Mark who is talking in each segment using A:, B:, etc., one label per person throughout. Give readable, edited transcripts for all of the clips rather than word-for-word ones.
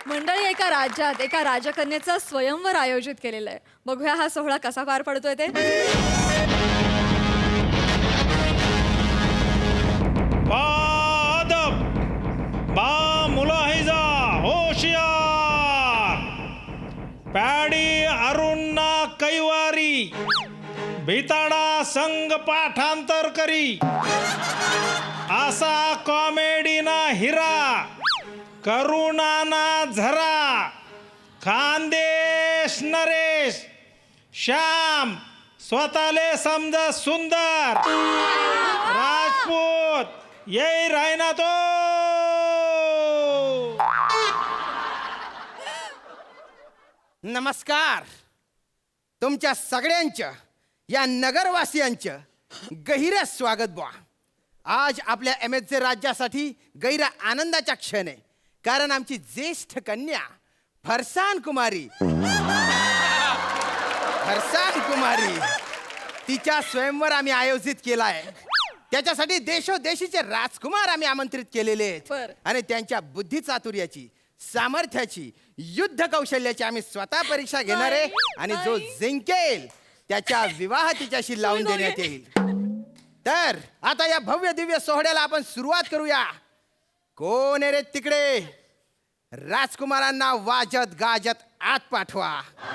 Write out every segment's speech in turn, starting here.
A: मंडळी, एका राज्यात एका राजकन्येचं स्वयंवर आयोजित केलेलं आहे. बघूया हा सोहळा कसा पार पडतोय ते.
B: अदब, बा मुलाहिजा, होशियार. पॅडी अरुणा कैवारी, भिताडा संग पाठांतर करी. असा कॉमेडीना हिरा, करुणाना झरा. खानदेश नरेश, श्याम स्वतःले समज सुंदर. राजपूत येई रायना तो.
C: नमस्कार. तुमच्या सगळ्यांचं या नगरवासियांचं गहिरं स्वागत बुवा. आज आपल्या MSJ राज्यासाठी गैर आनंदाचा क्षण आहे, कारण आमची ज्येष्ठ कन्या फरसान कुमारी तिच्या स्वयंवर आम्ही आयोजित केला आहे. त्याच्यासाठी देशोदेशीचे राजकुमार आम्ही आमंत्रित केलेले आहेत आणि त्यांच्या बुद्धिचातुर्याची, सामर्थ्याची, युद्ध कौशल्याची आम्ही स्वतः परीक्षा घेणार आहे आणि जो जिंकेल त्याच्या विवाह तिच्याशी लावून देण्यात येईल. तर आता या भव्य दिव्य सोहळ्याला आपण सुरुवात करूया. कोण आहे रे तिकडे? राजकुमारांना वाजत गाजत आत पाठवा.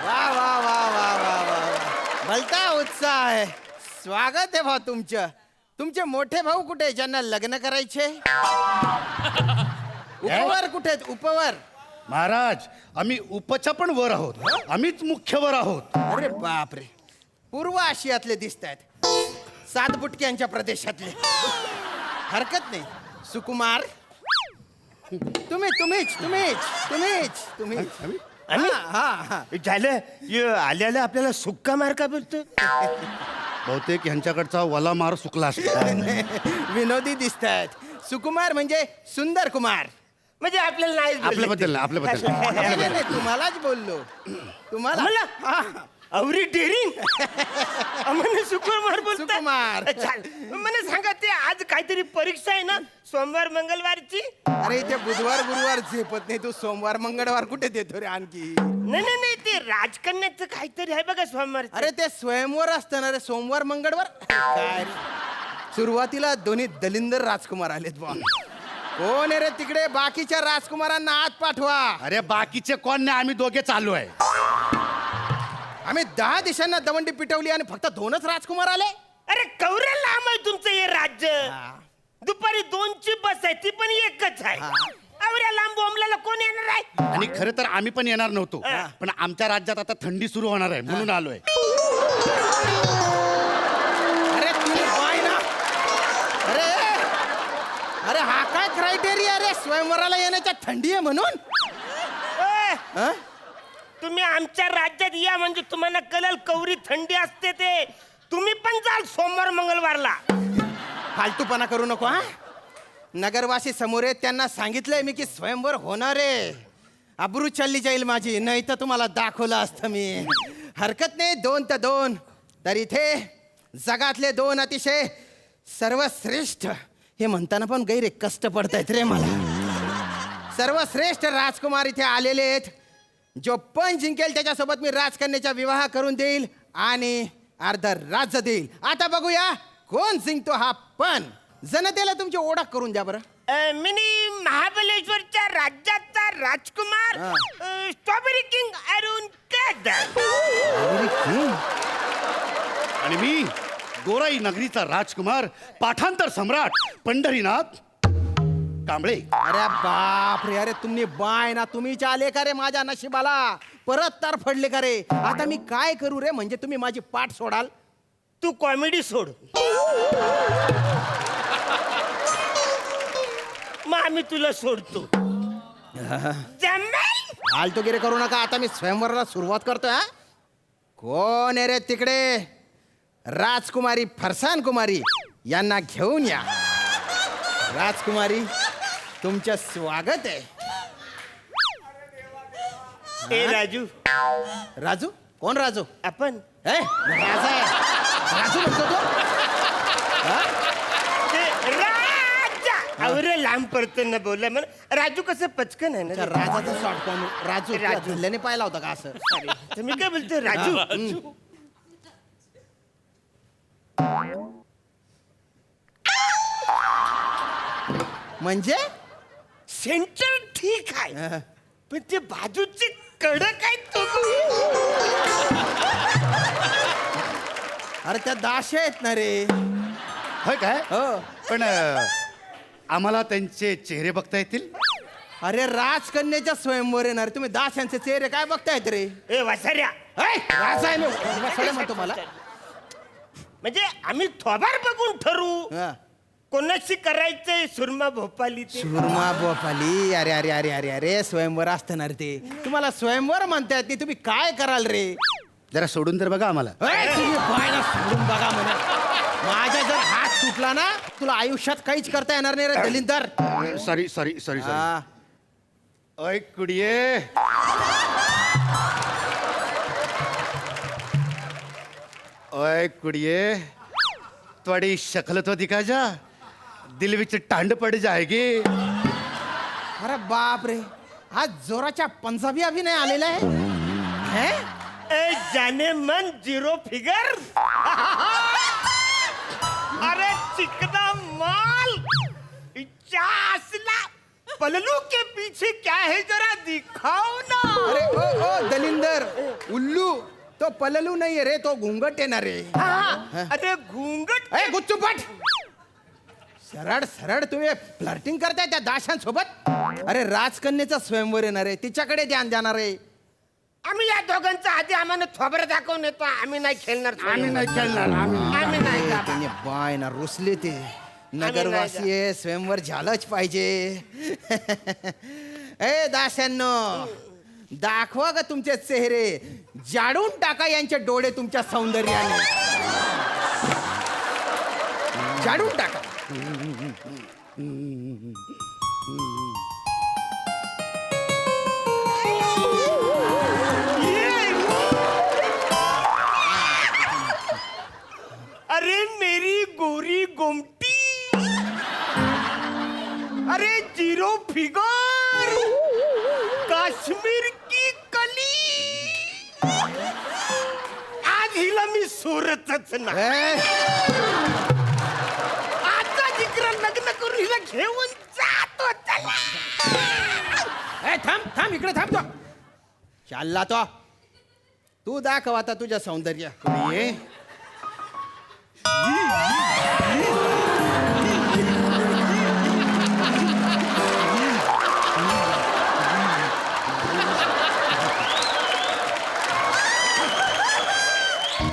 C: वा वा वा वा वा वा, भलता उत्साह आहे. स्वागत आहे भाऊ तुमचं. तुमचे मोठे भाऊ कुठे, ज्यांना लग्न करायचे? उपवर कुठे आहेत? उपवर?
D: महाराज, आम्ही उपच्या पण वर आहोत. आम्हीच मुख्य वर आहोत.
C: अरे बापरे, पूर्व आशियातले दिसत आहेत, सातबुटक्यांच्या प्रदेशातले. हरकत नाही सुकुमार, तुम्हीच.
D: आल्याला आपल्याला सुक्का मार का बोलतो? बहुतेक ह्यांच्याकडचा वला मार सुकला असता.
C: विनोदी दिसत आहेत. सुकुमार म्हणजे सुंदर कुमार.
E: म्हणजे आपल्याला नाही
D: आपल्याबद्दल
C: नाही, तुम्हालाच बोललो. तुम्हाला हा.
E: अवरी डेरिंग आम्हाला सुकुमार बोलतात.
C: सुकुमार.
E: मला सांगा, ते आज काहीतरी परीक्षा आहे ना, सोमवार मंगळवारची?
C: अरे इथे बुधवार गुरुवार झेपत नाही, तू सोमवार मंगळवार कुठे देतो रे आणखी?
E: नाही, ते राजकन्याचं काहीतरी आहे बघा सोमवार.
C: अरे ते स्वयंवर असतं ना रे, सोमवार मंगळवार काय रे? सुरुवातीला दोन्ही दलिंदर राजकुमार आलेत बा. कोण आहे रे तिकडे? बाकीच्या राजकुमारांना आत पाठवा.
D: अरे बाकीचे कोण नाही, आम्ही दोघे चालू आहे.
C: आम्ही 10 दिशांना दवंडी पिटवली आणि फक्त 2च राजकुमार आले.
E: अरे कवरे लांब आहे तुमचं हे राज्य. दुपारी 2ची बस आहे, ती पण एकच आहे. अवऱ्या लांब बोंबल्याला कोण येणार आहे?
D: आणि खरं तर आम्ही पण येणार नव्हतो, पण आमच्या राज्यात आता थंडी सुरू होणार आहे म्हणून आलोय.
C: अरे तुम्ही बाय ना. अरे हा काय क्रायटेरिया रे स्वयंवराला येण्याच्या? थंडी आहे म्हणून?
E: ए, तुम्ही आमच्या राज्यात या म्हणजे तुम्हाला कळल कवरी थंडी असते ते. तुम्ही पण जाल सोमवार मंगळवारला.
C: फालतूपणा करू नको हा. नगरवासी समोर आहेत, त्यांना सांगितलंय मी की स्वयंवर होणार आहे. अब्रू चालली जाईल माझी, नाही तर तुम्हाला दाखवलं असतं मी. हरकत नाही, 2 तर 2. तर इथे जगातले 2 अतिशय सर्वश्रेष्ठ, हे म्हणताना पण गैरे कष्ट पडतायत रे मला. सर्वश्रेष्ठ राजकुमार इथे आलेले आहेत. जो पण जिंकेल त्याच्यासोबत मी राजकन्याचा विवाह करून देईल आणि अर्ध राज्य देईल. आता बघूया कोण जिंकतो हा. पण जनतेला तुमची ओळख करून द्या बरं.
E: मिनी महाबलेश्वरच्या राज्याचा राजकुमार स्ट्रॉबेरी किंग अरुण केदार.
D: आणि मी गोराई नगरीचा राजकुमार, पाठांतर सम्राट पंढरीनाथ कांबळे.
C: अरे बाप रे, अरे तुम्ही बाय ना, तुम्हीच आले का रे माझ्या नशिबाला? परत तर फडले का रे? आता मी काय करू रे? म्हणजे तुम्ही माझी पाठ सोडाल?
E: तू कॉमेडी सोड, मग आम्ही तुला सोडतो. जमेल?
C: फालतूगिरी करू नका. आता मी स्वयंवराला सुरुवात करतोय. हा, कोण आहे रे तिकडे? राजकुमारी फरसान कुमारी यांना घेऊन या. राजकुमारी, तुमचं स्वागत आहे.
E: ए राजू.
C: राजू? कोण राजू?
E: आपण
C: राजू म्हणतो तो?
E: ते आवरे लांब पडतं ना बोला म्हणून राजू कसं पचकन आहे
C: त्या
E: ना
C: राजाचा शॉर्ट फॉर्म राजू तुला
E: राजू.
C: धरल्याने पाहिला होता का असं
E: तर मी काय बोलतो राजू
C: म्हणजे
E: सेंटर ठीक आहे पण ते बाजूची कडक आहे तो
C: अरे त्या दाशे आहेत ना रे
D: होय काय
C: हो
D: पण आम्हाला त्यांचे चेहरे बघता येतील
C: अरे राजकन्याच्या स्वयंवर येणार तुम्ही दास यांचे चेहरे काय बघतायत रे
E: ए वासाऱ्या
C: ऐ, राजा आहे मी वसाडे म्हणतो मला
E: म्हणजे आम्ही थोबार बघून ठरवू
C: हा.
E: कोणाशी करायचंय सुरमा भोपाली ते
C: सुरमा बोपाली अरे अरे अरे अरे अरे स्वयंवर असणार ते तुम्हाला स्वयंवर म्हणतायत नाही तुम्ही काय कराल रे
D: जरा सोडून तर बघा आम्हाला
C: ऐ, तुम्ही पाहायला सोडून बघा म्हणा माझा जर हात सुटला ना तुला आयुष्यात काहीच करता येणार नाही रे दलिंदर
D: सॉरी सॉरी सॉरी सॉरी
C: हा.
D: ओय कुडिये ओए कुड़िए थोड़ी शक्ल तो दिखा जा दिल विच ठंड पड़ जाएगी
C: अरे बाप रे आज जोराच्या पंजाबी अभिनय आलेला आहे हैं?
E: ए जाने मन जीरो फिगर अरे चिकना माल इच्छा असला पललू के पीछे क्या है जरा दिखाओ ना
C: अरे ओ दलिंदर उल्लू तो पललू नाहीये रे तो घुंगट येणार रे
E: अरे घूंगट
C: ए गुच्चूपट सरळ सरळ तुम्ही फ्लर्टिंग करताय त्या दाशांसोबत अरे राजकन्याचा स्वयंवर येणार आहे तिच्याकडे ध्यान देणार आहे
E: आम्ही या दोघांचा आधी आम्हाला थोबरं दाखवून येतो आम्ही नाही खेळणार
D: आम्ही नाही खेळणार
E: आम्ही नाही का
C: त्याने बाय ना रुसले ते नगरवासी आहे स्वयंवर झालंच पाहिजे ए दाशांनो दाखवा ग तुमचे चेहरे जाडून टाका यांचे डोळे तुमच्या सौंदर्याने जाडून टाका
E: अरे मेरी गोरी गोमटी अरे जीरो फिगर काश्मीर की कली आज हिला मी सोरतच ना
C: ए,
E: आता जिकरा लग्न करून हिला घेऊन जातो चला
C: ए थांब थांब इकडे थांब तो चालला तो तू दाखव आता तुझ्या सौंदर्य
D: ये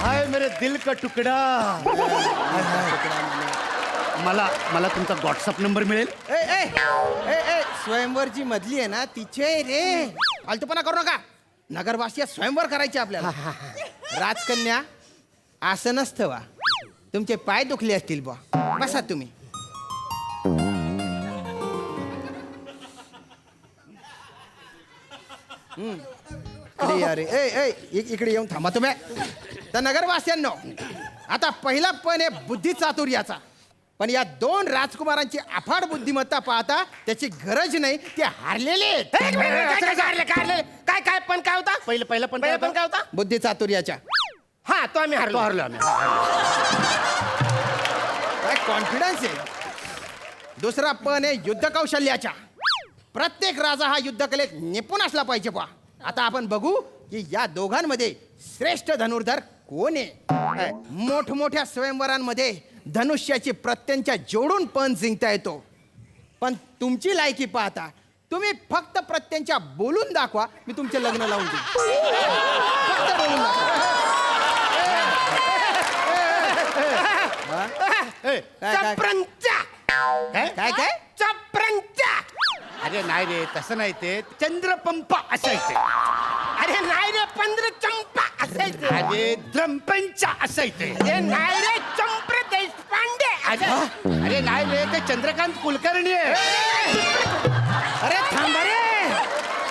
D: हाय मेरे दिल का तुकडा मला मला तुमचा व्हॉट्सअप नंबर मिळेल
C: ए ए ए ए स्वयंवरची मधली आहे ना तिचे रे फालतूपणा करू नका नगरवासिया स्वयंवर करायचे आपल्याला राजकन्या असं नसतं वा तुमचे पाय दुखले असतील बा बसा तुम्ही इकडे या रे ए ए इकडे येऊन थांबा तुम्ही तर नगरवासियांनो आता पहिला पण आहे बुद्धी चातुर्याचा पण या दोन राजकुमारांची अफाट बुद्धिमत्ता पाहता त्याची गरज नाही ते हारलेले आहेत.
E: काय काय पण काय होता
D: पहिलं पहिलं पण
E: पहिलं पण काय होता
C: बुद्धी चातुर्याच्या
E: हा तो आम्ही
D: तो
E: हरलो
D: हरलो आम्ही
C: काय कॉन्फिडन्स आहे दुसरा पण आहे युद्ध कौशल्याच्या प्रत्येक राजा हा युद्ध कलेत निपुण असला पाहिजे बा आता आपण बघू की या दोघांमध्ये श्रेष्ठ धनुर्धर कोण आहे मोठमोठ्या स्वयंवरांमध्ये धनुष्याची प्रत्यंच्या जोडून पण जिंकता येतो पण तुमची लायकी पाहता तुम्ही फक्त प्रत्यंच्या बोलून दाखवा मी तुमचे लग्न लावून देईन फक्त बोलून दाखवा
D: ए,
C: काय काय
E: चप्रंचा
D: काय
C: काय काय
E: चप्रंचा
D: अरे नाही रे तसं नाही ते चंद्रपंप असायचे
E: अरे नाही रे पंधरा चंपा असायचे
D: अरे द्रंपंचा असायचे
E: अरे नाही रे चंप्र देशपांडे
D: अरे नाही रे ते चंद्रकांत कुलकर्णी आहे
C: अरे थांबा रे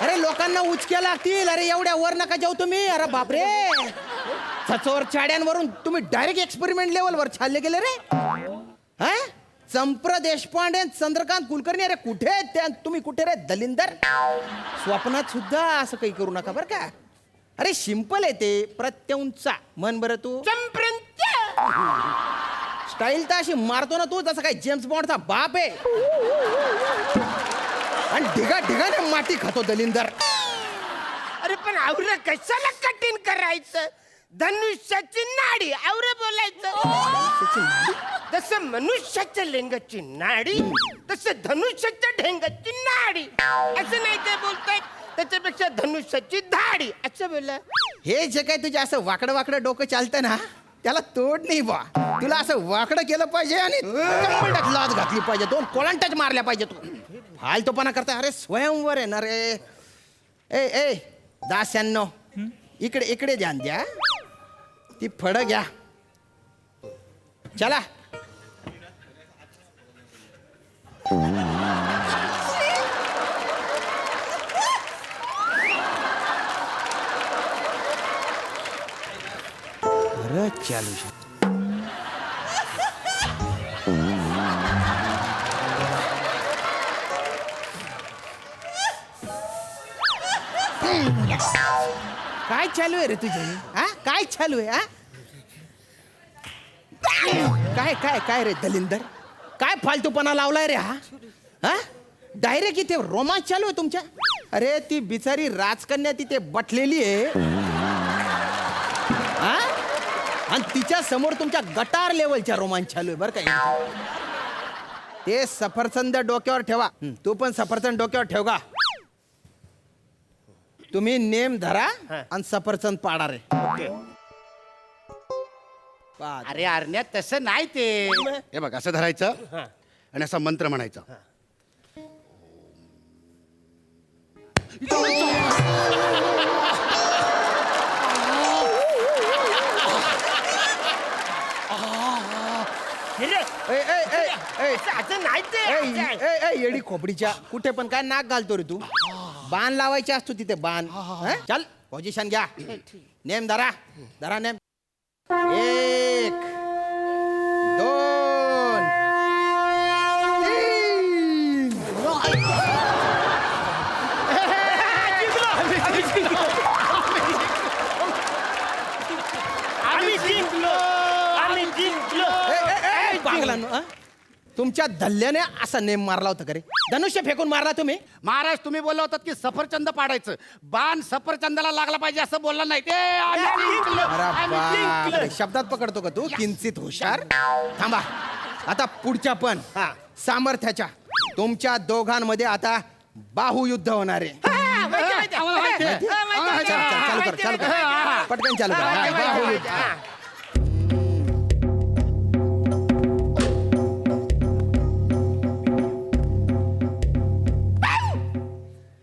C: अरे लोकांना उचक्या लागतील अरे एवढ्या वर नका जाऊ तुम्ही अरे बापरे सचोर चाड्यांवरून तुम्ही डायरेक्ट एक्सपेरिमेंट लेवलवर चालले गेले रे हा चंप्र देशपांडे चंद्रकांत कुलकर्णी, अरे कुठे आहेत त्या? तुम्ही कुठे रे दलिंदर? स्वप्नात सुद्धा असं काही करू नका बरं का. अरे सिंपल आहे ते, प्रत्यंचा म्हण बरं तू. स्टाईल तर अशी मारतो ना तू जसं काय जेम्स बॉन्डचा बाप आहे. आणि ढिगा ढिगाने माती खातो दलिंदर.
E: अरे पण आवरे कशाला कठीण करायचं? धनुष्याची नाडी आवरे बोलायचं. जसं मनुष्याच्या लिंगाची नाडी तसं धनुष्याच्या ढेंगाची नाडी असं नाही ते बोलतायत. त्याच्यापेक्षा धनुष्याची धाडी असं बोला.
C: हे जे काय तुझे असं वाकडं वाकडं डोकं चालतं ना त्याला तोड नाही बा. तुला असं वाकडं केलं पाहिजे आणि कमळात लाच घातली पाहिजे, 2 कोलांटाच मारल्या पाहिजे. तू फालतूपणा करता. अरे स्वयंवर आहे ना रे. ए ए दास्यांनो, इकडे इकडे ध्यान द्या. ती फळं घ्या. चला. चालू काय चालू आहे रे तुझे? हा काय चालू आहे? हा काय काय काय रे दलिंदर, काय फालतूपणा लावलाय रे? हा डायरेक्ट इथे रोमांच चालू आहे तुमच्या. अरे ती बिचारी राजकन्या तिथे बटलेली आहे हा, आणि तिच्या समोर तुमच्या गटार लेवलच्या रोमांच चालू आहे बरं का. ते सफरचंद डोक्यावर ठेवा. तू पण सफरचंद डोक्यावर ठेव का. तुम्ही नेम धरा आणि सफरचंद पाडा रे.
D: अरे अरण्या तसं नाही ते. हे बघ असं धरायचं आणि असा मंत्र म्हणायचा.
E: असं नाही ते.
C: येडी खोपडीच्या कुठे पण काय नाक घालतो रे तू. बाण लावायचे असतो तिथे बाण. चल पोझिशन घ्या. नेम धरा. धरा नेम. 1 2
E: आम्ही जिंकलो. आम्ही जिंकलो.
C: पागलांनो, तुमच्या धल्ल्याने असा नेम मारला होता का रे? धनुष्य फेकून मारला तुम्ही?
D: महाराज तुम्ही बोलला होतात की सफरचंद पाडायचं, बाण सफरचंदाला लागला पाहिजे असं बोलला नाही ते. आम्ही जिंकलो. आम्ही जिंकलो.
C: अरे शब्दात पकडतो का तू? किंचित हुशार. थांबा, आता पुढच्या पण सामर्थ्याच्या तुमच्या दोघांमध्ये आता बाहुयुद्ध होणार आहे. चालू कर, चालू कर, पटकन चालू कर. बाहुयुद्ध.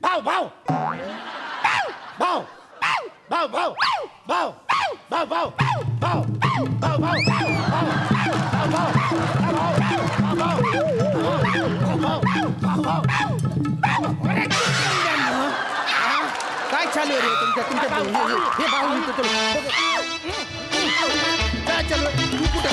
D: भाऊ भाऊ भाऊ भाऊ भाऊ भाऊ भाऊ भाऊ भाऊ भाऊ भाऊ
C: काय चालू आहे रे तुमच्या तुमच्या हे बाहुयुद्ध? काय चालू आहे? तू कुठे